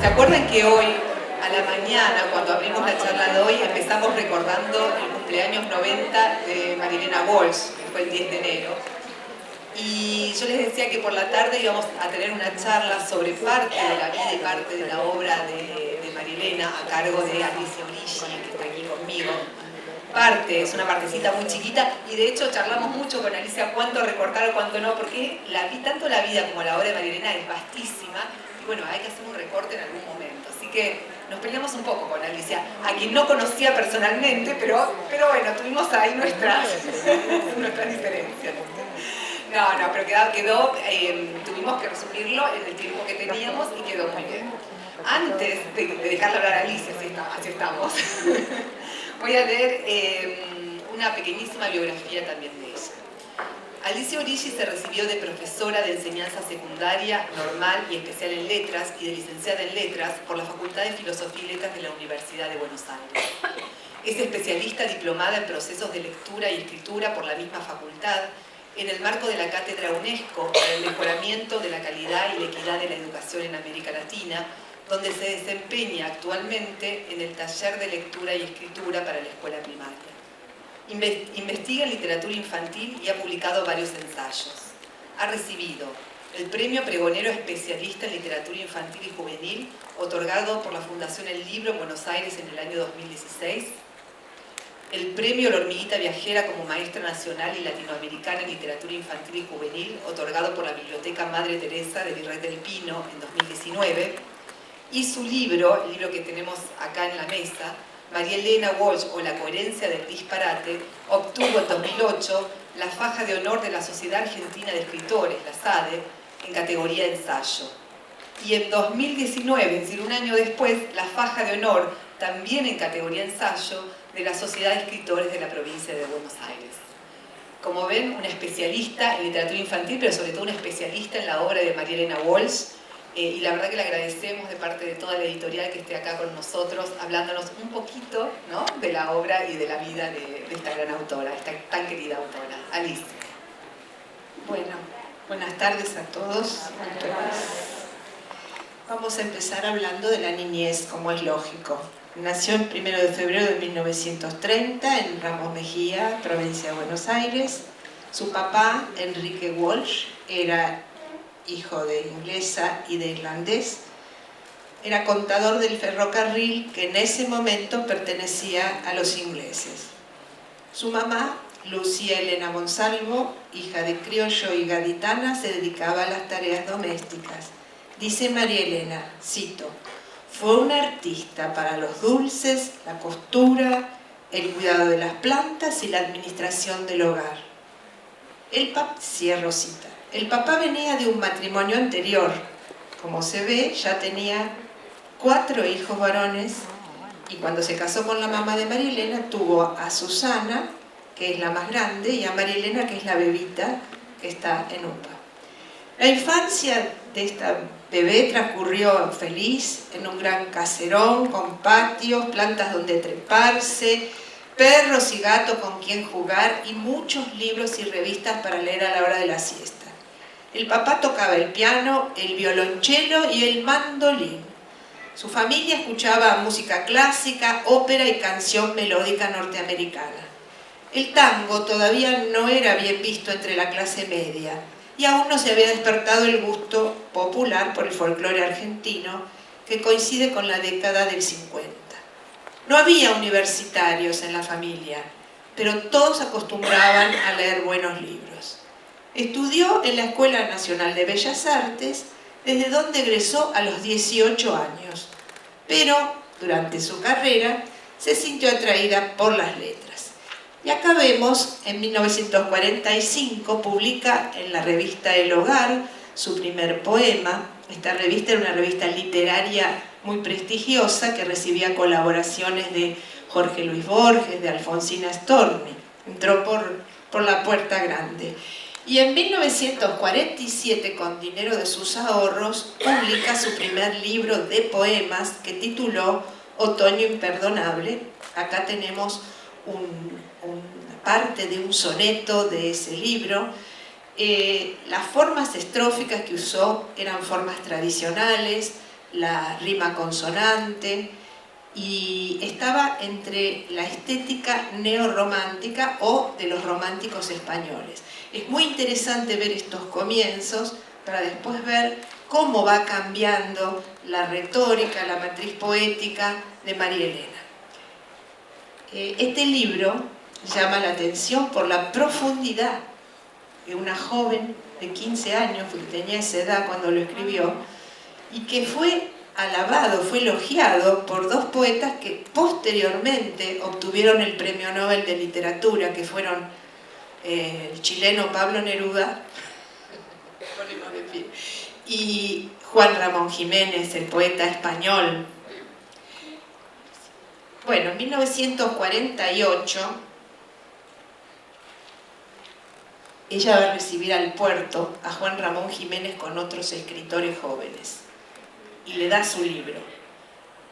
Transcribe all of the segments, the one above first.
acuerdan que hoy, a la mañana, cuando abrimos la charla de hoy, empezamos recordando el cumpleaños 90 de Marilena Walsh, que fue el 10 de enero? Y yo les decía que por la tarde íbamos a tener una charla sobre parte de la vida y parte de la obra de Marilena, a cargo de Alicia Origi, que está aquí conmigo. Es una partecita muy chiquita, y de hecho charlamos mucho con Alicia cuánto recortar o cuánto no, porque tanto la vida como la obra de Marilena es vastísima, y bueno, hay que hacer un recorte en algún momento. Así que nos peleamos un poco con Alicia, a quien no conocía personalmente, pero bueno, tuvimos ahí nuestras diferencias. No, pero quedó tuvimos que resumirlo en el tiempo que teníamos y quedó muy bien. Antes de dejarle hablar a Alicia, así estamos, voy a leer una pequeñísima biografía también de ella. Alicia Origi se recibió de profesora de enseñanza secundaria, normal y especial en letras y de licenciada en letras por la Facultad de Filosofía y Letras de la Universidad de Buenos Aires. Es especialista diplomada en procesos de lectura y escritura por la misma facultad, en el marco de la Cátedra UNESCO para el mejoramiento de la calidad y la equidad de la educación en América Latina, donde se desempeña actualmente en el taller de lectura y escritura para la escuela primaria. Investiga en literatura infantil y ha publicado varios ensayos. Ha recibido el Premio Pregonero Especialista en Literatura Infantil y Juvenil, otorgado por la Fundación El Libro en Buenos Aires en el año 2016, el Premio La Hormiguita Viajera como Maestra Nacional y Latinoamericana en Literatura Infantil y Juvenil, otorgado por la Biblioteca Madre Teresa de Virrey del Pino en 2019, y su libro, el libro que tenemos acá en la mesa, María Elena Walsh o La coherencia del disparate, obtuvo en 2008 la faja de honor de la Sociedad Argentina de Escritores, la SADE, en categoría ensayo. Y en 2019, es decir, un año después, la faja de honor, también en categoría ensayo, de la Sociedad de Escritores de la provincia de Buenos Aires. Como ven, una especialista en literatura infantil, pero sobre todo una especialista en la obra de María Elena Walsh, y la verdad que le agradecemos de parte de toda la editorial que esté acá con nosotros, hablándonos un poquito, ¿no?, de la obra y de la vida de esta gran autora, esta tan querida autora. Alicia. Bueno, buenas tardes a todos, a todas. Vamos a empezar hablando de la niñez, como es lógico. Nació el 1 de febrero de 1930 en Ramos Mejía, provincia de Buenos Aires. Su papá, Enrique Walsh, era hijo de inglesa y de irlandés. Era contador del ferrocarril que en ese momento pertenecía a los ingleses. Su mamá, Lucía Elena Monsalvo, hija de criollo y gaditana, se dedicaba a las tareas domésticas. Dice María Elena, cito: fue una artista para los dulces, la costura, el cuidado de las plantas y la administración del hogar. Cierro cita. El papá venía de un matrimonio anterior. Como se ve, ya tenía 4 hijos varones, y cuando se casó con la mamá de María Elena tuvo a Susana, que es la más grande, y a María Elena, que es la bebita, que está en UPA. La infancia de esta bebé transcurrió feliz en un gran caserón con patios, plantas donde treparse, perros y gatos con quien jugar y muchos libros y revistas para leer a la hora de la siesta. El papá tocaba el piano, el violonchelo y el mandolín. Su familia escuchaba música clásica, ópera y canción melódica norteamericana. El tango todavía no era bien visto entre la clase media, y aún no se había despertado el gusto popular por el folclore argentino, que coincide con la década del 50. No había universitarios en la familia, pero todos acostumbraban a leer buenos libros. Estudió en la Escuela Nacional de Bellas Artes, desde donde egresó a los 18 años, pero durante su carrera se sintió atraída por las letras. Y acá vemos, en 1945, publica en la revista El Hogar su primer poema. Esta revista era una revista literaria muy prestigiosa que recibía colaboraciones de Jorge Luis Borges, de Alfonsina Storni. Entró por la puerta grande. Y en 1947, con dinero de sus ahorros, publica su primer libro de poemas que tituló Otoño Imperdonable. Acá tenemos una parte de un soneto de ese libro. Las formas estróficas que usó eran formas tradicionales, la rima consonante, y estaba entre la estética neorromántica o de los románticos españoles. Es muy interesante ver estos comienzos para después ver cómo va cambiando la retórica, la matriz poética de María Elena. Este libro llama la atención por la profundidad de una joven de 15 años, porque tenía esa edad cuando lo escribió, y que fue alabado, fue elogiado por dos poetas que posteriormente obtuvieron el Premio Nobel de Literatura, que fueron el chileno Pablo Neruda y Juan Ramón Jiménez, el poeta español. Bueno, en 1948 ella va a recibir al puerto a Juan Ramón Jiménez con otros escritores jóvenes y le da su libro.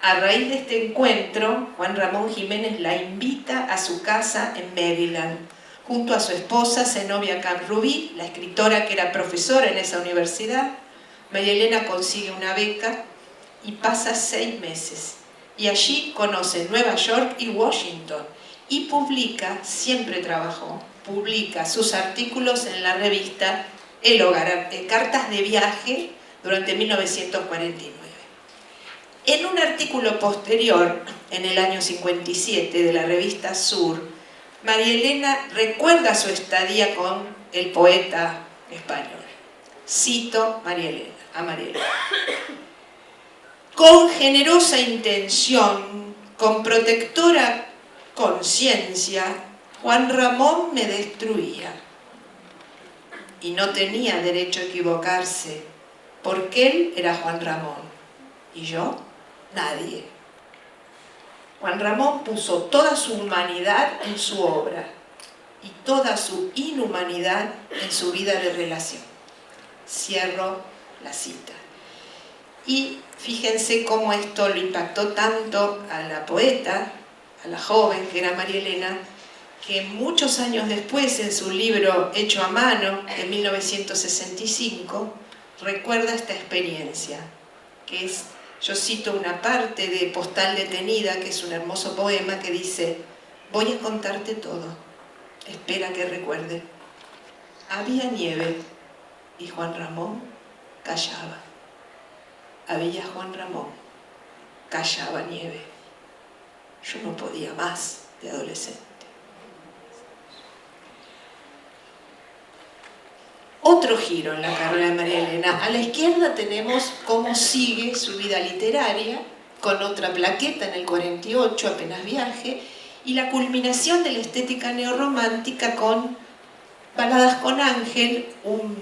A raíz de este encuentro, Juan Ramón Jiménez la invita a su casa en Maryland, junto a su esposa Zenobia Camp Rubí, la escritora que era profesora en esa universidad. María Elena consigue una beca y pasa 6 meses. Y allí conoce Nueva York y Washington y publica, siempre trabajó, publica sus artículos en la revista El Hogar, Cartas de Viaje, durante 1949. En un artículo posterior, en el año 57, de la revista Sur, María Elena recuerda su estadía con el poeta español. Cito a María Elena. Con generosa intención, con protectora conciencia, Juan Ramón me destruía. Y no tenía derecho a equivocarse, porque él era Juan Ramón, y yo, nadie. Juan Ramón puso toda su humanidad en su obra, y toda su inhumanidad en su vida de relación. Cierro la cita. Y fíjense cómo esto le impactó tanto a la poeta, a la joven que era María Elena, que muchos años después, en su libro hecho a mano, de 1965, recuerda esta experiencia, que es, yo cito una parte de Postal detenida, que es un hermoso poema que dice: voy a contarte todo, espera que recuerde. Había nieve y Juan Ramón callaba. Había Juan Ramón, callaba nieve. Yo no podía más de adolescente. Otro giro en la carrera de María Elena. A la izquierda tenemos cómo sigue su vida literaria, con otra plaqueta en el 48, Apenas viaje, y la culminación de la estética neorromántica con Baladas con Ángel, un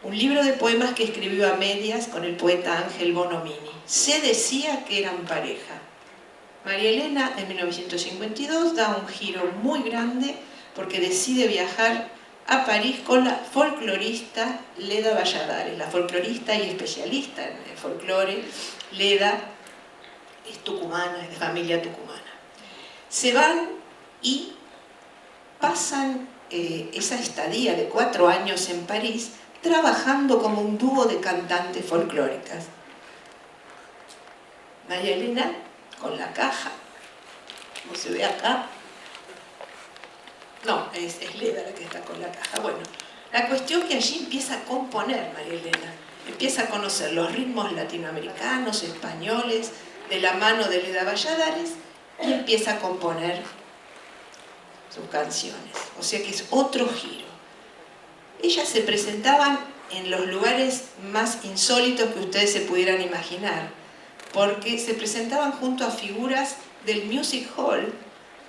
libro de poemas que escribió a medias con el poeta Ángel Bonomini. Se decía que eran pareja. María Elena, en 1952, da un giro muy grande porque decide viajar a París con la folclorista Leda Valladares, la folclorista y especialista en el folclore. Leda es tucumana, es de familia tucumana. Se van y pasan esa estadía de 4 años en París trabajando como un dúo de cantantes folclóricas. María Elena con la caja, como se ve acá. No, es Leda la que está con la caja. Bueno, la cuestión que allí empieza a componer María Elena, empieza a conocer los ritmos latinoamericanos, españoles, de la mano de Leda Valladares, y empieza a componer sus canciones. O sea que es otro giro. Ellas se presentaban en los lugares más insólitos que ustedes se pudieran imaginar, porque se presentaban junto a figuras del music hall.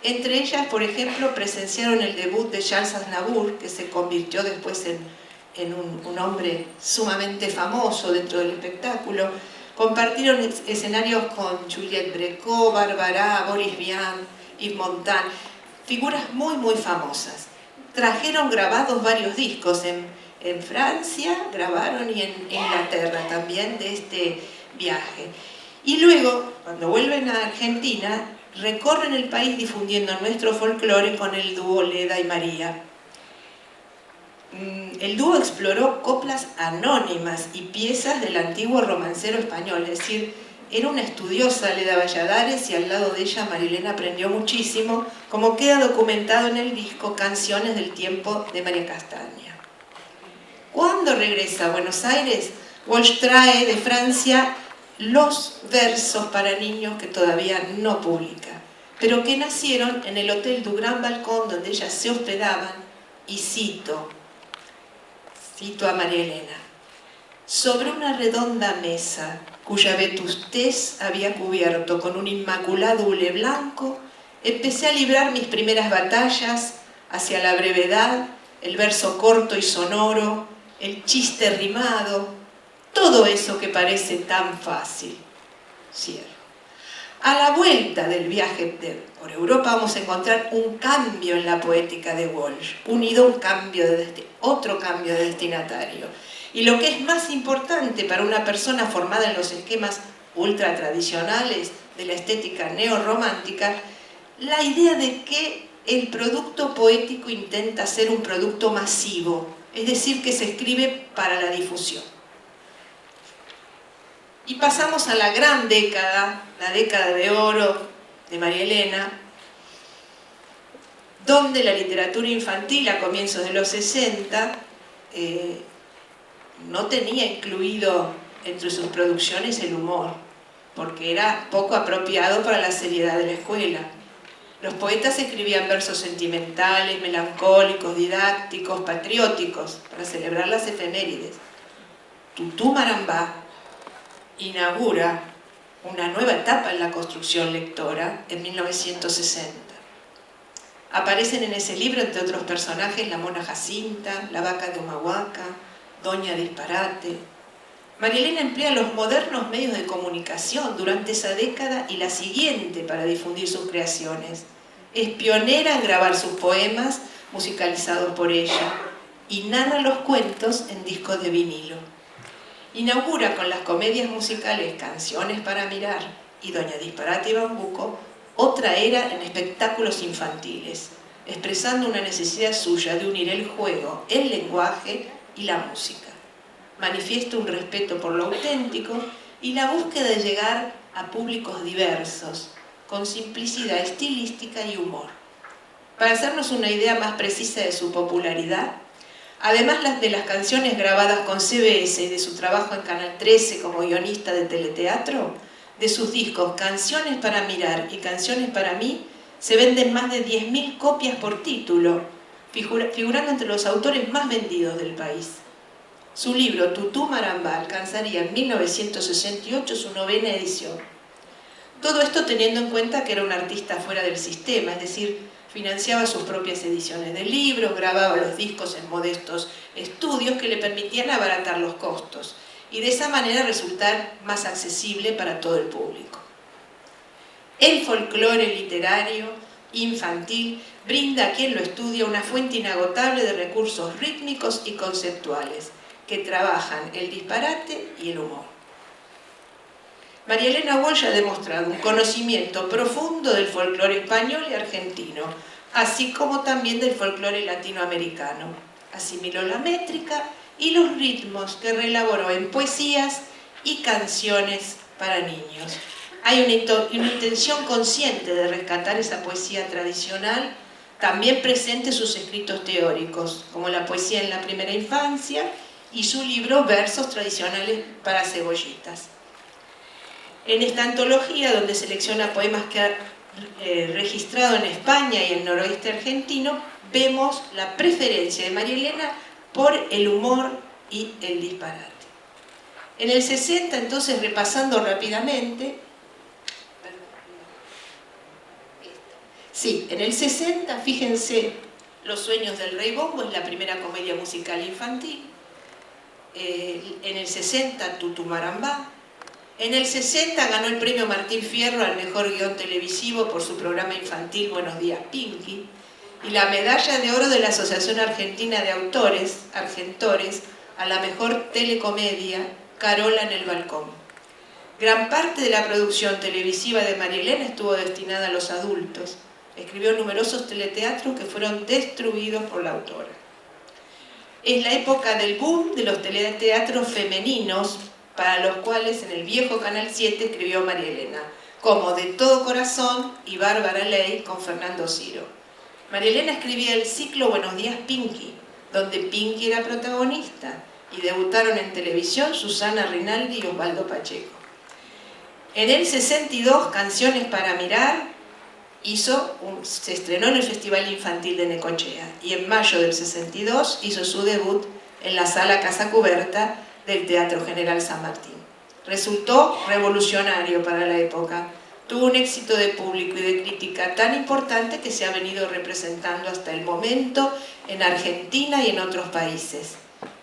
Entre ellas, por ejemplo, presenciaron el debut de Charles Aznavour, que se convirtió después en un hombre sumamente famoso dentro del espectáculo. Compartieron escenarios con Juliette Brécourt, Barbara, Boris Vian, Yves Montand, figuras muy muy famosas. Trajeron grabados varios discos en Francia, grabaron, y en Inglaterra también de este viaje. Y luego, cuando vuelven a Argentina, recorren el país difundiendo nuestro folclore con el dúo Leda y María. El dúo exploró coplas anónimas y piezas del antiguo romancero español, es decir, era una estudiosa Leda Valladares y al lado de ella Marilena aprendió muchísimo, como queda documentado en el disco Canciones del tiempo de María Castaña. Cuando regresa a Buenos Aires, Walsh trae de Francia los versos para niños que todavía no publica, pero que nacieron en el Hotel du Gran Balcón donde ellas se hospedaban, y cito a María Elena: sobre una redonda mesa cuya vetustez había cubierto con un inmaculado hule blanco, empecé a librar mis primeras batallas hacia la brevedad, el verso corto y sonoro, el chiste rimado, todo eso que parece tan fácil. Cierro. A la vuelta del viaje por Europa vamos a encontrar un cambio en la poética de Walsh, unido a otro cambio de destinatario. Y lo que es más importante para una persona formada en los esquemas ultra tradicionales de la estética neorromántica, la idea de que el producto poético intenta ser un producto masivo, es decir, que se escribe para la difusión. Y pasamos a la gran década, la década de oro de María Elena, donde la literatura infantil a comienzos de los 60 no tenía incluido entre sus producciones el humor, porque era poco apropiado para la seriedad de la escuela. Los poetas escribían versos sentimentales, melancólicos, didácticos, patrióticos, para celebrar las efemérides. Tutú Marambá inaugura una nueva etapa en la construcción lectora en 1960. Aparecen en ese libro, entre otros personajes, la mona Jacinta, la vaca de Humahuaca, Doña Disparate. María Elena emplea los modernos medios de comunicación durante esa década y la siguiente para difundir sus creaciones. Es pionera en grabar sus poemas musicalizados por ella y narra los cuentos en discos de vinilo. Inaugura con las comedias musicales Canciones para mirar y Doña Disparate y Bambuco otra era en espectáculos infantiles, expresando una necesidad suya de unir el juego, el lenguaje y la música. Manifiesta un respeto por lo auténtico y la búsqueda de llegar a públicos diversos, con simplicidad estilística y humor. Para hacernos una idea más precisa de su popularidad, además de las canciones grabadas con CBS y de su trabajo en Canal 13 como guionista de teleteatro, de sus discos Canciones para mirar y Canciones para mí se venden más de 10.000 copias por título, figurando entre los autores más vendidos del país. Su libro Tutú Marambá alcanzaría en 1968 su 9ª edición. Todo esto teniendo en cuenta que era un artista fuera del sistema, es decir, financiaba sus propias ediciones de libros, grababa los discos en modestos estudios que le permitían abaratar los costos y de esa manera resultar más accesible para todo el público. El folclore literario infantil brinda a quien lo estudia una fuente inagotable de recursos rítmicos y conceptuales que trabajan el disparate y el humor. María Elena Walsh ha demostrado un conocimiento profundo del folclore español y argentino, así como también del folclore latinoamericano. Asimiló la métrica y los ritmos que reelaboró en poesías y canciones para niños. Hay una intención consciente de rescatar esa poesía tradicional, también presente en sus escritos teóricos, como la poesía en la primera infancia y su libro Versos tradicionales para cebollitas. En esta antología, donde selecciona poemas que ha registrado en España y el noroeste argentino, vemos la preferencia de María Elena por el humor y el disparate. En el 60, entonces, repasando rápidamente, sí, en el 60, fíjense, Los sueños del Rey Bombo es la primera comedia musical infantil. En el 60, Tutú Marambá. En el 60 ganó el premio Martín Fierro al mejor guión televisivo por su programa infantil Buenos Días Pinky y la medalla de oro de la Asociación Argentina de Autores, Argentores, a la mejor telecomedia Carola en el Balcón. Gran parte de la producción televisiva de María Elena estuvo destinada a los adultos. Escribió numerosos teleteatros que fueron destruidos por la autora. Es la época del boom de los teleteatros femeninos, para los cuales en el viejo Canal 7 escribió María Elena, como De todo corazón y Bárbara Ley con Fernando Ciro. María Elena escribía el ciclo Buenos días Pinky, donde Pinky era protagonista, y debutaron en televisión Susana Rinaldi y Osvaldo Pacheco. En el 62, Canciones para mirar se estrenó en el Festival Infantil de Necochea, y en mayo del 62 hizo su debut en la Sala Casa Cuberta del Teatro General San Martín. Resultó revolucionario para la época. Tuvo un éxito de público y de crítica tan importante que se ha venido representando hasta el momento en Argentina y en otros países.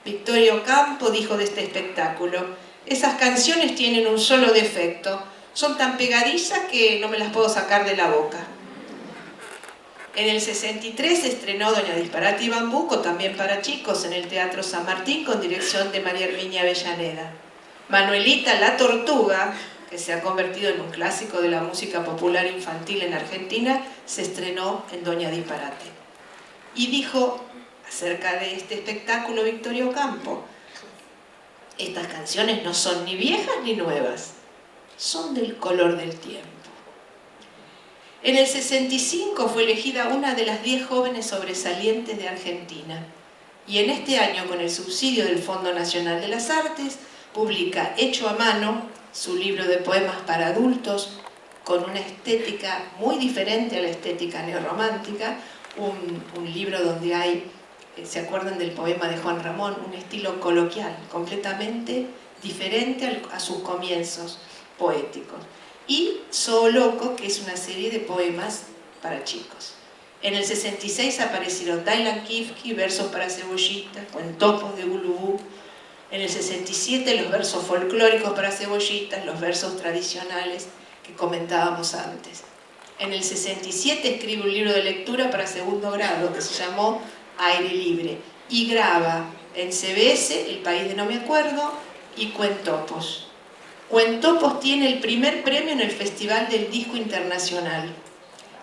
Victoria Ocampo dijo de este espectáculo: esas canciones tienen un solo defecto, son tan pegadizas que no me las puedo sacar de la boca. En el 63 se estrenó Doña Disparate y Bambuco, también para chicos, en el Teatro San Martín, con dirección de María Herminia Avellaneda. Manuelita la Tortuga, que se ha convertido en un clásico de la música popular infantil en Argentina, se estrenó en Doña Disparate. Y dijo acerca de este espectáculo Victoria Ocampo: estas canciones no son ni viejas ni nuevas, son del color del tiempo. En el 65 fue elegida una de las 10 jóvenes sobresalientes de Argentina, y en este año, con el subsidio del Fondo Nacional de las Artes, publica Hecho a Mano, su libro de poemas para adultos, con una estética muy diferente a la estética neorromántica, un libro donde hay, ¿se acuerdan del poema de Juan Ramón? Un estilo coloquial, completamente diferente a sus comienzos poéticos. Y Zoo Loco, que es una serie de poemas para chicos. En el 66 aparecieron Dylan Kifke, Versos para cebollitas, Cuentopos de Gulubú. En el 67 los versos folclóricos para cebollitas, los versos tradicionales que comentábamos antes. En el 67 escribe un libro de lectura para segundo grado que se llamó Aire Libre, y graba en CBS El País de No Me Acuerdo y Cuentopos. Cuentopos tiene el primer premio en el Festival del Disco Internacional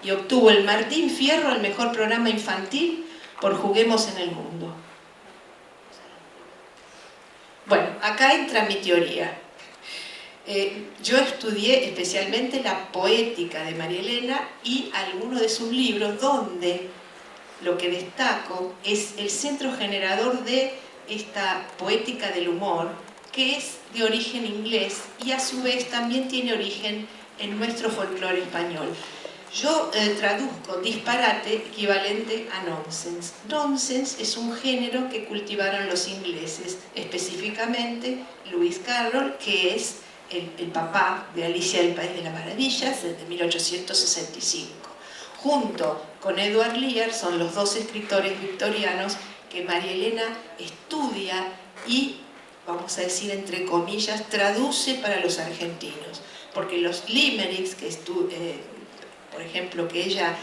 y obtuvo el Martín Fierro al mejor programa infantil por Juguemos en el Mundo. Bueno, acá entra mi teoría. Yo estudié especialmente la poética de María Elena y algunos de sus libros, donde lo que destaco es el centro generador de esta poética del humor, que es de origen inglés y a su vez también tiene origen en nuestro folclore español. Yo traduzco disparate equivalente a nonsense. Nonsense es un género que cultivaron los ingleses, específicamente Lewis Carroll, que es el papá de Alicia del País de las Maravillas, desde 1865. Junto con Edward Lear son los dos escritores victorianos que María Elena estudia y, vamos a decir entre comillas, traduce para los argentinos. Porque los limericks, por ejemplo, que ella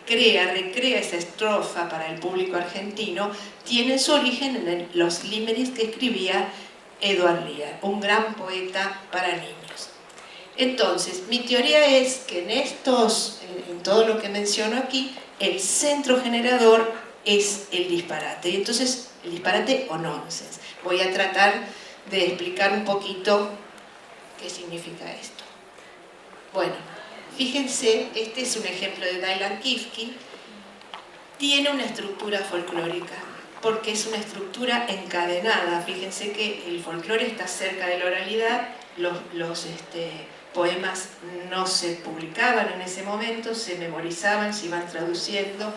recrea esa estrofa para el público argentino, tienen su origen en los limericks que escribía Edward Lear, un gran poeta para niños. Entonces, mi teoría es que en todo lo que menciono aquí, el centro generador es el disparate. Y entonces, el disparate o nonsense. Voy a tratar de explicar un poquito qué significa esto. Bueno, fíjense, este es un ejemplo de Dylan Kifke. Tiene una estructura folclórica, porque es una estructura encadenada. Fíjense que el folclore está cerca de la oralidad, los poemas no se publicaban en ese momento, se memorizaban, se iban traduciendo,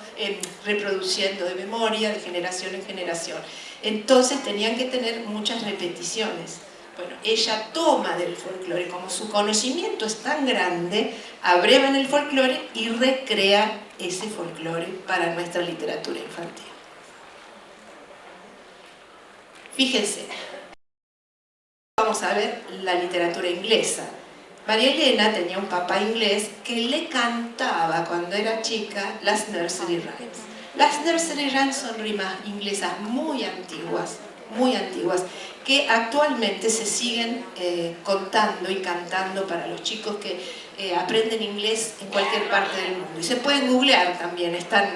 reproduciendo de memoria, de generación en generación. Entonces tenían que tener muchas repeticiones. Bueno, ella toma del folclore, como su conocimiento es tan grande, abreva en el folclore y recrea ese folclore para nuestra literatura infantil. Fíjense, vamos a ver la literatura inglesa. María Elena tenía un papá inglés que le cantaba cuando era chica las nursery rhymes. Las nursery rhymes son rimas inglesas muy antiguas, que actualmente se siguen contando y cantando para los chicos que aprenden inglés en cualquier parte del mundo. Y se pueden googlear también, están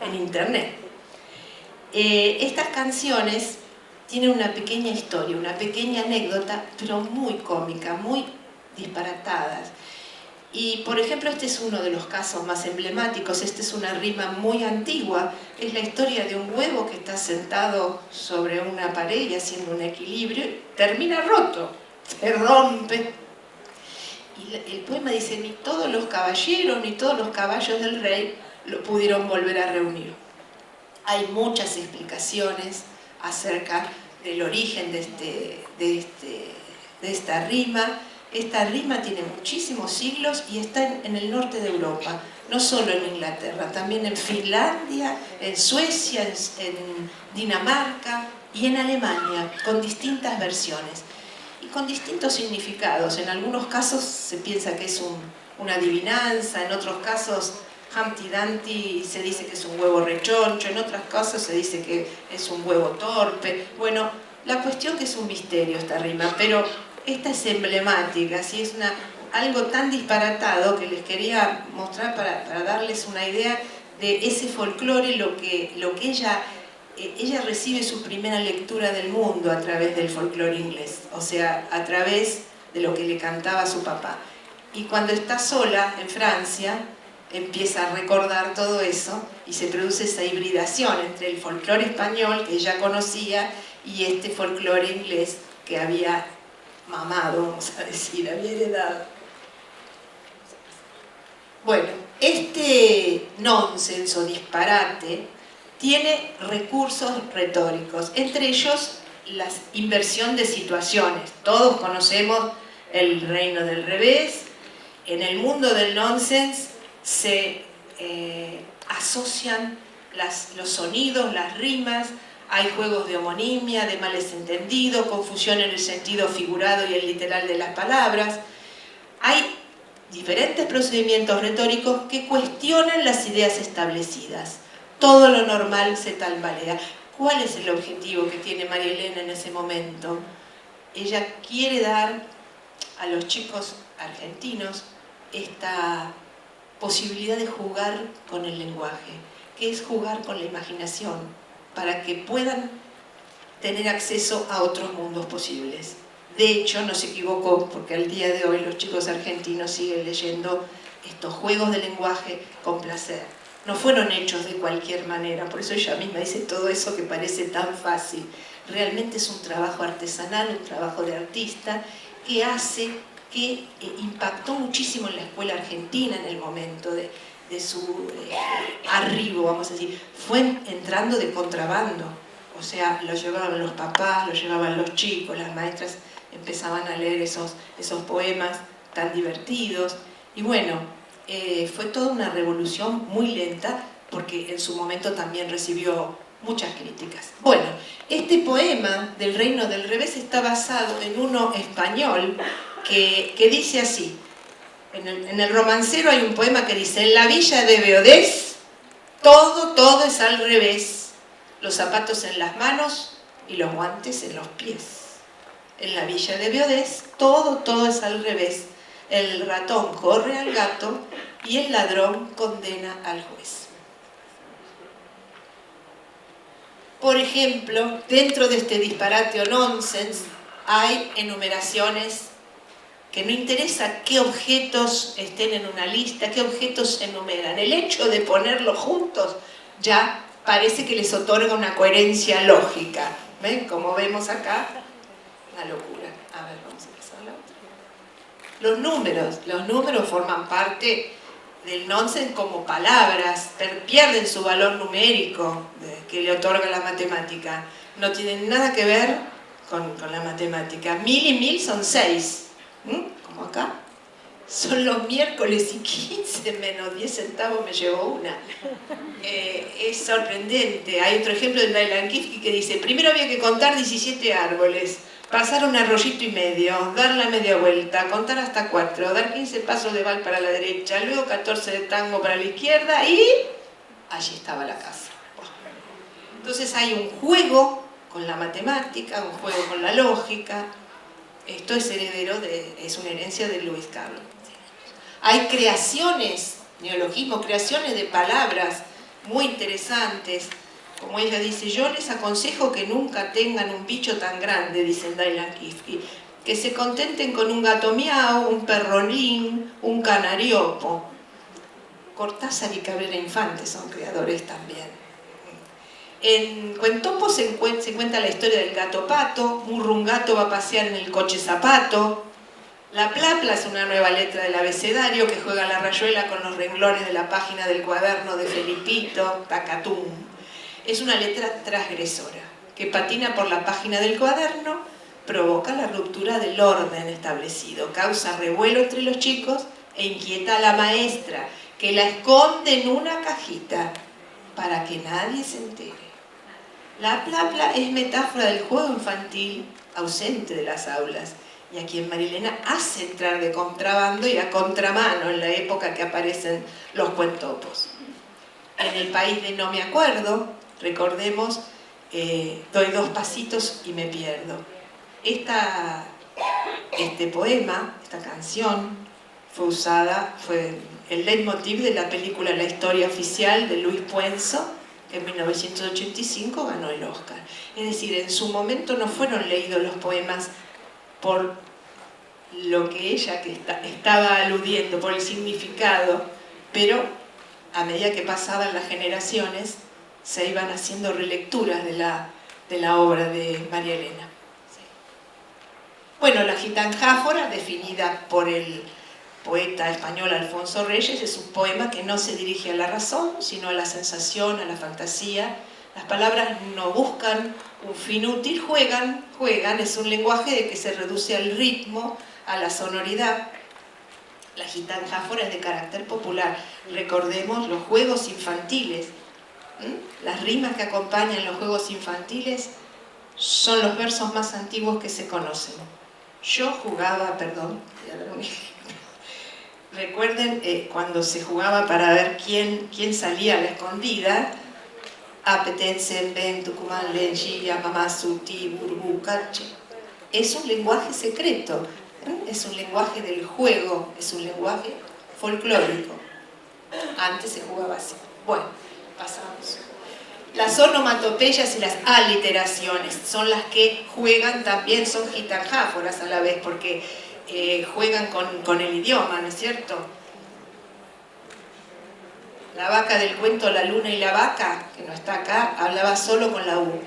en internet. Estas canciones tienen una pequeña historia, una pequeña anécdota, pero muy cómica, muy disparatadas. Y por ejemplo, este es uno de los casos más emblemáticos. Esta es una rima muy antigua. Es la historia de un huevo que está sentado sobre una pared y haciendo un equilibrio, termina roto, se rompe. Y el poema dice: ni todos los caballeros ni todos los caballos del rey lo pudieron volver a reunir. Hay muchas explicaciones acerca del origen de esta rima. Esta rima tiene muchísimos siglos y está en el norte de Europa, no solo en Inglaterra, también en Finlandia, en Suecia, en Dinamarca y en Alemania, con distintas versiones y con distintos significados. En algunos casos se piensa que es una adivinanza, en otros casos Humpty Dumpty se dice que es un huevo rechoncho, en otros casos se dice que es un huevo torpe. Bueno, la cuestión que es un misterio esta rima, pero esta es emblemática, ¿sí? Es algo tan disparatado que les quería mostrar para darles una idea de ese folclore, lo que ella recibe su primera lectura del mundo a través del folclore inglés, o sea, a través de lo que le cantaba su papá. Y cuando está sola en Francia, empieza a recordar todo eso y se produce esa hibridación entre el folclore español que ella conocía y este folclore inglés que había mamado, vamos a decir, había heredado. Bueno, este nonsense o disparate tiene recursos retóricos, entre ellos la inversión de situaciones. Todos conocemos el reino del revés. En el mundo del nonsense se asocian los sonidos, las rimas, hay juegos de homonimia, de males entendidos, confusión en el sentido figurado y el literal de las palabras. Hay diferentes procedimientos retóricos que cuestionan las ideas establecidas. Todo lo normal se tambalea. ¿Cuál es el objetivo que tiene María Elena en ese momento? Ella quiere dar a los chicos argentinos esta posibilidad de jugar con el lenguaje, que es jugar con la imaginación, para que puedan tener acceso a otros mundos posibles. De hecho, no se equivocó, porque al día de hoy los chicos argentinos siguen leyendo estos juegos de lenguaje con placer. No fueron hechos de cualquier manera, por eso ella misma dice todo eso que parece tan fácil. Realmente es un trabajo artesanal, un trabajo de artista, que hace que impactó muchísimo en la escuela argentina en el momento de su arribo, vamos a decir. Fue entrando de contrabando, o sea, lo llevaban los papás, lo llevaban los chicos, las maestras empezaban a leer esos poemas tan divertidos. Y bueno, fue toda una revolución muy lenta, porque en su momento también recibió muchas críticas. Bueno, este poema del Reino del Revés está basado en uno español que dice así. En el romancero hay un poema que dice: en la villa de Beodés todo es al revés, los zapatos en las manos y los guantes en los pies. En la villa de Beodés todo es al revés, el ratón corre al gato y el ladrón condena al juez. Por ejemplo, dentro de este disparate o nonsense hay enumeraciones que no interesa qué objetos estén en una lista, qué objetos se enumeran. El hecho de ponerlos juntos ya parece que les otorga una coherencia lógica. ¿Ven? Como vemos acá, una locura. A ver, vamos a pasar a la otra. Los números forman parte del nonsense como palabras, pierden su valor numérico que le otorga la matemática. No tienen nada que ver con la matemática. 1000 y 1000 son 6. Como acá, son los miércoles y 15 menos 10 centavos me llevo una. Es sorprendente. Hay otro ejemplo de Lankivsky que dice: primero había que contar 17 árboles, pasar un arroyito y medio, dar la media vuelta, contar hasta 4, dar 15 pasos de vals para la derecha, luego 14 de tango para la izquierda y allí estaba la casa. Entonces hay un juego con la matemática, un juego con la lógica. Esto es es una herencia de Lewis Carroll. Hay creaciones, neologismos, creaciones de palabras muy interesantes, como ella dice, yo les aconsejo que nunca tengan un bicho tan grande, dice Dylan Kifke, que se contenten con un gato miau, un perronín, un canariopo. Cortázar y Cabrera Infante son creadores también. En Cuentopo se cuenta la historia del gato pato, Murrungato va a pasear en el coche zapato, La Plapla es una nueva letra del abecedario que juega la rayuela con los renglones de la página del cuaderno de Felipito, Tacatún. Es una letra transgresora, que patina por la página del cuaderno, provoca la ruptura del orden establecido, causa revuelo entre los chicos e inquieta a la maestra, que la esconde en una cajita para que nadie se entere. La Plapla es metáfora del juego infantil ausente de las aulas, y a quien Marilena hace entrar de contrabando y a contramano en la época que aparecen los cuentopos. En El país de no me acuerdo, recordemos, doy 2 pasitos y me pierdo. Este poema, esta canción, fue el leitmotiv de la película La historia oficial de Luis Puenzo, que en 1985 ganó el Oscar. Es decir, en su momento no fueron leídos los poemas por lo que ella estaba aludiendo, por el significado, pero a medida que pasaban las generaciones se iban haciendo relecturas de la obra de María Elena. Bueno, la gitanjáfora, definida por el poeta español Alfonso Reyes, es un poema que no se dirige a la razón, sino a la sensación, a la fantasía. Las palabras no buscan un fin útil, juegan, es un lenguaje que se reduce al ritmo, a la sonoridad. La gitanjáfora es de carácter popular. Recordemos los juegos infantiles. Las rimas que acompañan los juegos infantiles son los versos más antiguos que se conocen. Yo jugaba, perdón, recuerden cuando se jugaba para ver quién salía a la escondida. Apetense, Ben, Tucumán, Lenchilla, Mamasuti, Burbucache. Es un lenguaje secreto, es un lenguaje del juego, es un lenguaje folclórico. Antes se jugaba así. Bueno, pasamos. Las onomatopeyas y las aliteraciones son las que juegan también, son gitanjáforas a la vez, porque juegan con el idioma, ¿no es cierto? La vaca del cuento La luna y la vaca, que no está acá, hablaba solo con la U.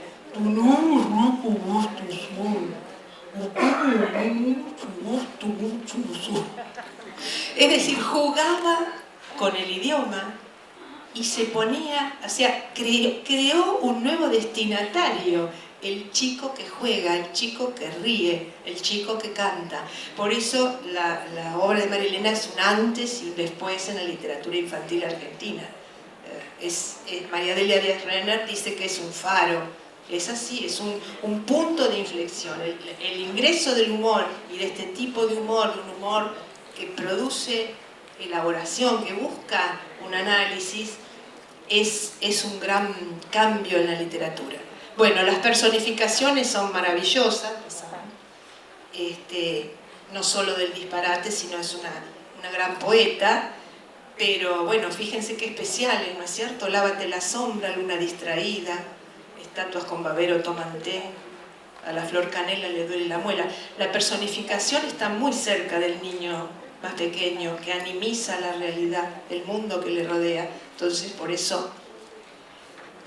Es decir, jugaba con el idioma y se ponía, o sea, creó un nuevo destinatario, el chico que juega, el chico que ríe, el chico que canta. Por eso la obra de María Elena es un antes y un después en la literatura infantil argentina. María Delia Díaz Renner dice que es un faro, es así, es un punto de inflexión. El ingreso del humor y de este tipo de humor, un humor que produce elaboración, que busca un análisis, es un gran cambio en la literatura. Bueno, las personificaciones son maravillosas, no solo del disparate, sino es una gran poeta, pero bueno, fíjense qué especiales, ¿no es cierto? Lávate la sombra, luna distraída, estatuas con babero toman té, a la flor canela le duele la muela. La personificación está muy cerca del niño más pequeño, que animiza la realidad, el mundo que le rodea. Entonces, por eso,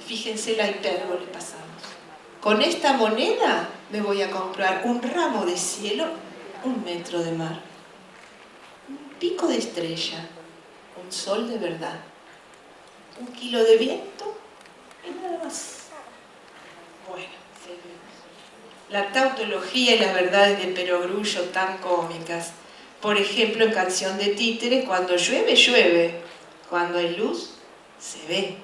fíjense la hipérbole pasamos. Con esta moneda me voy a comprar un ramo de cielo, 1 metro de mar, un pico de estrella, un sol de verdad, 1 kilo de viento y nada más. Bueno, seguimos. La tautología y las verdades de Perogrullo tan cómicas. Por ejemplo, en Canción de Títere, cuando llueve, llueve, cuando hay luz, se ve.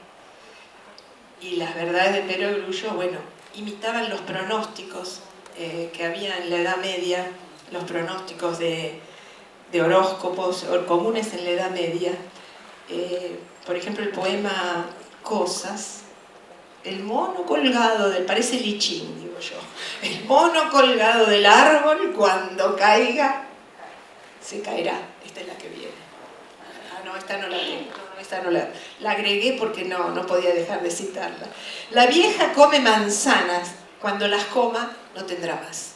Y las verdades de Perogrullo, bueno, imitaban los pronósticos que había en la Edad Media, los pronósticos de horóscopos comunes en la Edad Media. Por ejemplo, el poema Cosas, el mono colgado parece Lichín, digo yo, el mono colgado del árbol cuando caiga, se caerá. Esta es la que viene. Ah, no, esta no la tengo, no, esta no la agregué porque no podía dejar de citarla. La vieja come manzanas, cuando las coma no tendrá más.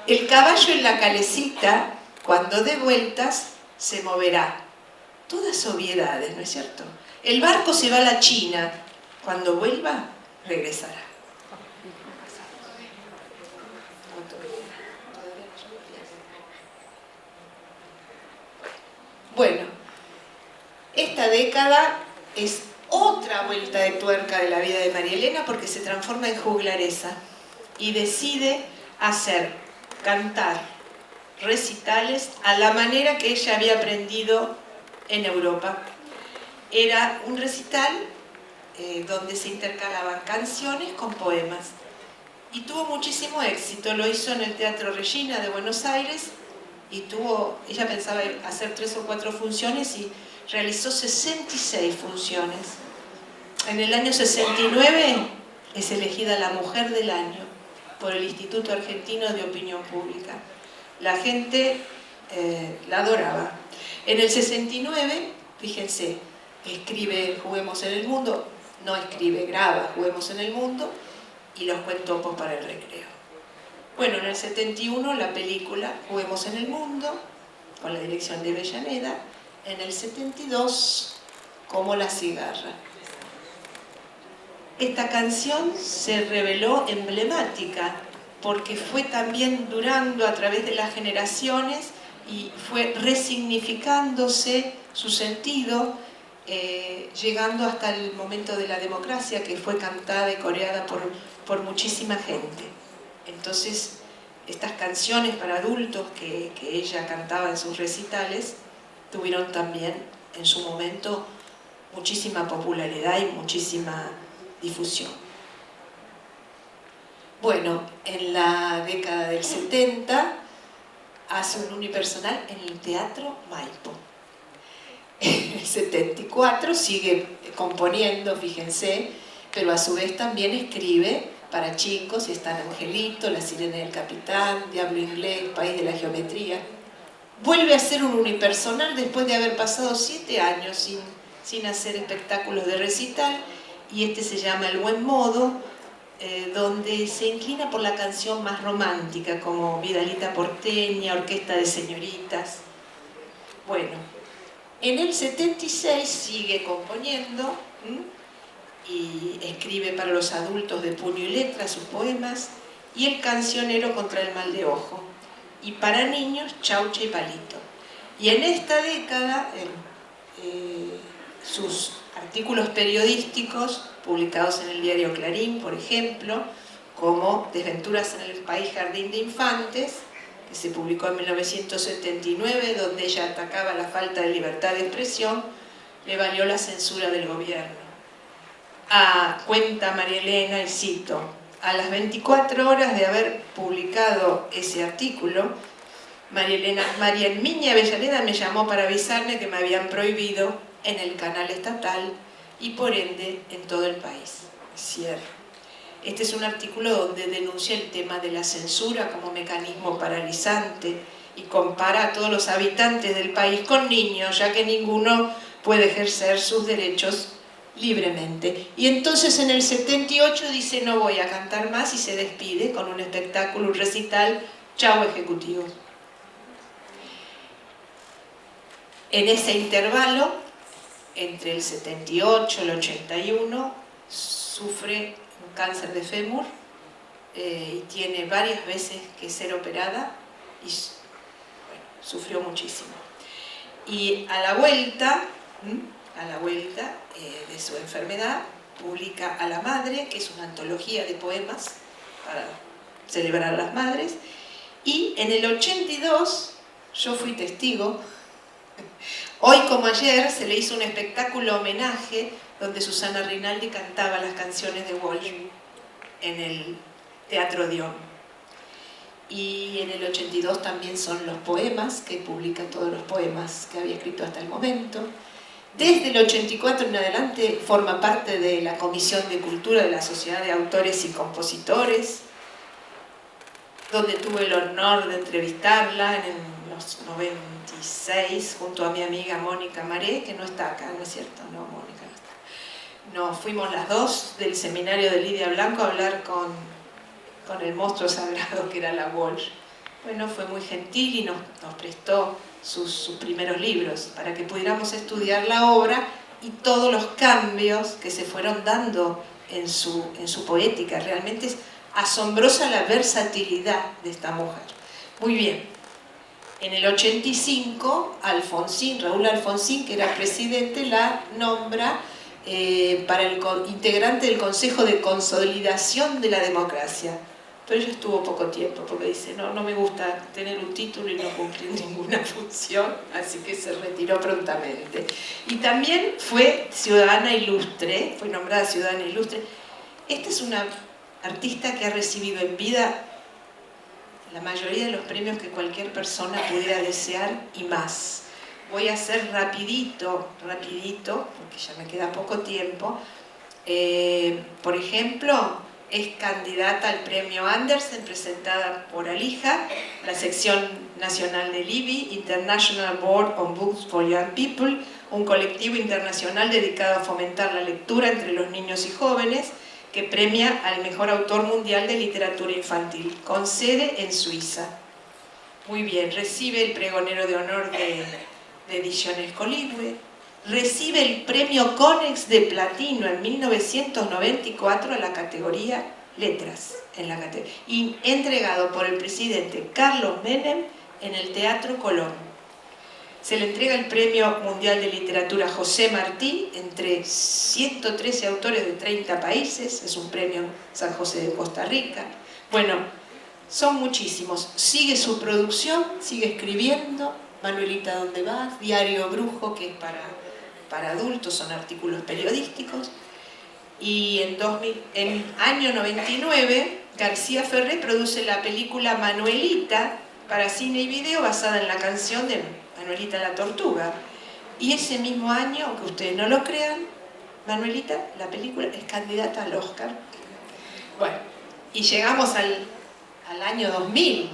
El caballo en la calecita, cuando dé vueltas, se moverá. Todas obviedades, ¿no es cierto? El barco se va a la China, cuando vuelva, regresará. Bueno, esta década es otra vuelta de tuerca de la vida de María Elena porque se transforma en juglaresa y decide cantar recitales a la manera que ella había aprendido en Europa. Era un recital donde se intercalaban canciones con poemas y tuvo muchísimo éxito. Lo hizo en el Teatro Regina de Buenos Aires y ella pensaba hacer 3 o 4 funciones y realizó 66 funciones. En el año 69 es elegida la Mujer del Año por el Instituto Argentino de Opinión Pública. La gente la adoraba. En el 69, fíjense, escribe Juguemos en el Mundo, no escribe, graba Juguemos en el Mundo y los cuentopos para el recreo. Bueno, en el 71 la película Juguemos en el Mundo, con la dirección de Avellaneda. En el 72, Como la cigarra. Esta canción se reveló emblemática porque fue también durando a través de las generaciones y fue resignificándose su sentido, llegando hasta el momento de la democracia, que fue cantada y coreada por muchísima gente. Entonces, estas canciones para adultos que ella cantaba en sus recitales tuvieron también en su momento muchísima popularidad y muchísima difusión. Bueno, en la década del 70 hace un unipersonal en el Teatro Maipo. En el 74 sigue componiendo, fíjense, pero a su vez también escribe para chicos, y están Angelito, La Sirena del Capitán, Diablo Inglés, País de la Geometría. Vuelve a hacer un unipersonal después de haber pasado 7 años sin hacer espectáculos de recital, y este se llama El Buen Modo, donde se inclina por la canción más romántica, como Vidalita Porteña, Orquesta de Señoritas. Bueno, en el 76 sigue componiendo y escribe para los adultos de puño y letra sus poemas, y El Cancionero contra el mal de ojo, y para niños Chaucha y Palito. Y en esta década sus artículos periodísticos publicados en el diario Clarín, por ejemplo, como Desventuras en el País Jardín de Infantes, que se publicó en 1979, donde ella atacaba la falta de libertad de expresión, le valió la censura del gobierno. Cuenta María Elena, y cito: a las 24 horas de haber publicado ese artículo, María Herminia Avellaneda me llamó para avisarme que me habían prohibido en el canal estatal y por ende en todo el país. Cierro. Este es un artículo donde denuncia el tema de la censura como mecanismo paralizante y compara a todos los habitantes del país con niños, ya que ninguno puede ejercer sus derechos libremente. Y entonces en el 78 dice: no voy a cantar más, y se despide con un espectáculo, un recital, Chau Ejecutivo. En ese intervalo, entre el 78 y el 81, sufre un cáncer de fémur y tiene varias veces que ser operada y bueno, sufrió muchísimo. Y a la vuelta de su enfermedad, publica A la Madre, que es una antología de poemas para celebrar a las madres, y en el 82, yo fui testigo, hoy como ayer se le hizo un espectáculo homenaje donde Susana Rinaldi cantaba las canciones de Walsh en el Teatro Dion. Y en el 82 también son los poemas, que publica todos los poemas que había escrito hasta el momento. Desde el 84 en adelante forma parte de la Comisión de Cultura de la Sociedad de Autores y Compositores, donde tuve el honor de entrevistarla en los 96, junto a mi amiga Mónica Maré, que no está acá, ¿no es cierto? No, Mónica no está. Nos fuimos las dos del seminario de Lidia Blanco a hablar con el monstruo sagrado que era la Walsh. Bueno, fue muy gentil y nos prestó sus primeros libros para que pudiéramos estudiar la obra y todos los cambios que se fueron dando en su poética. Realmente es asombrosa la versatilidad de esta mujer. Muy bien. En el 85, Raúl Alfonsín, que era presidente, la nombra para el integrante del Consejo de Consolidación de la Democracia. Pero ella estuvo poco tiempo, porque dice, no me gusta tener un título y no cumplir ninguna función, así que se retiró prontamente. Y también fue ciudadana ilustre, fue nombrada ciudadana ilustre. Esta es una artista que ha recibido en vida la mayoría de los premios que cualquier persona pudiera desear y más. Voy a hacer rapidito, porque ya me queda poco tiempo. Por ejemplo, es candidata al premio Andersen, presentada por Alija, la sección nacional del IBI, International Board on Books for Young People, un colectivo internacional dedicado a fomentar la lectura entre los niños y jóvenes, que premia al mejor autor mundial de literatura infantil, con sede en Suiza. Muy bien, recibe el pregonero de honor de Ediciones Coligüe, recibe el premio Konex de Platino en 1994 a la categoría Letras, y entregado por el presidente Carlos Menem en el Teatro Colón. Se le entrega el Premio Mundial de Literatura José Martí entre 113 autores de 30 países, es un premio San José de Costa Rica. Bueno, son muchísimos. Sigue su producción, sigue escribiendo, Manuelita, ¿dónde vas? Diario Brujo, que es para adultos, son artículos periodísticos. Y en año 99, García Ferré produce la película Manuelita para cine y video, basada en la canción de Manuelita la Tortuga. Y ese mismo año, aunque ustedes no lo crean, Manuelita, la película, es candidata al Oscar. Bueno, y llegamos al año 2000.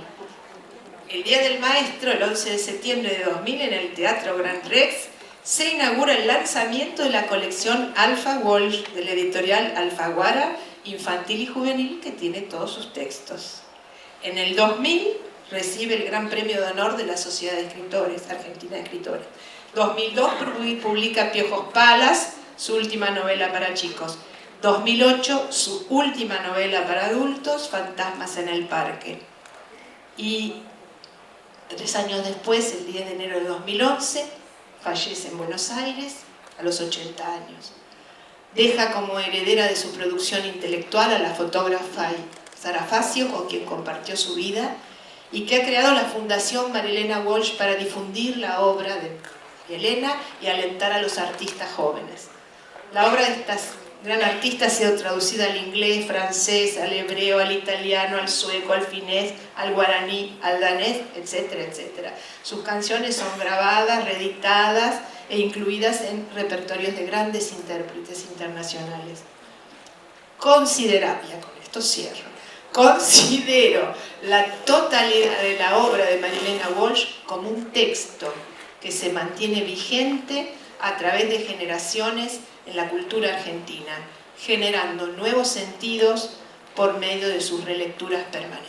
El Día del Maestro, el 11 de septiembre de 2000, en el Teatro Gran Rex, se inaugura el lanzamiento de la colección Alfa Walsh, de la editorial Alfaguara, infantil y juvenil, que tiene todos sus textos. En el 2000 recibe el Gran Premio de Honor de la Sociedad de Escritores, Argentina de Escritores. 2002 publica Piojos Palas, su última novela para chicos. 2008, su última novela para adultos, Fantasmas en el Parque. Y 3 años después, el 10 de enero de 2011, fallece en Buenos Aires a los 80 años. Deja como heredera de su producción intelectual a la fotógrafa Sara Facio, con quien compartió su vida, y que ha creado la Fundación Marilena Walsh para difundir la obra de Elena y alentar a los artistas jóvenes. La obra de esta gran artista ha sido traducida al inglés, francés, al hebreo, al italiano, al sueco, al finés, al guaraní, al danés, etcétera, etcétera. Sus canciones son grabadas, reeditadas e incluidas en repertorios de grandes intérpretes internacionales. Ya con esto cierro, considero la totalidad de la obra de Marilena Walsh como un texto que se mantiene vigente a través de generaciones en la cultura argentina, generando nuevos sentidos por medio de sus relecturas permanentes.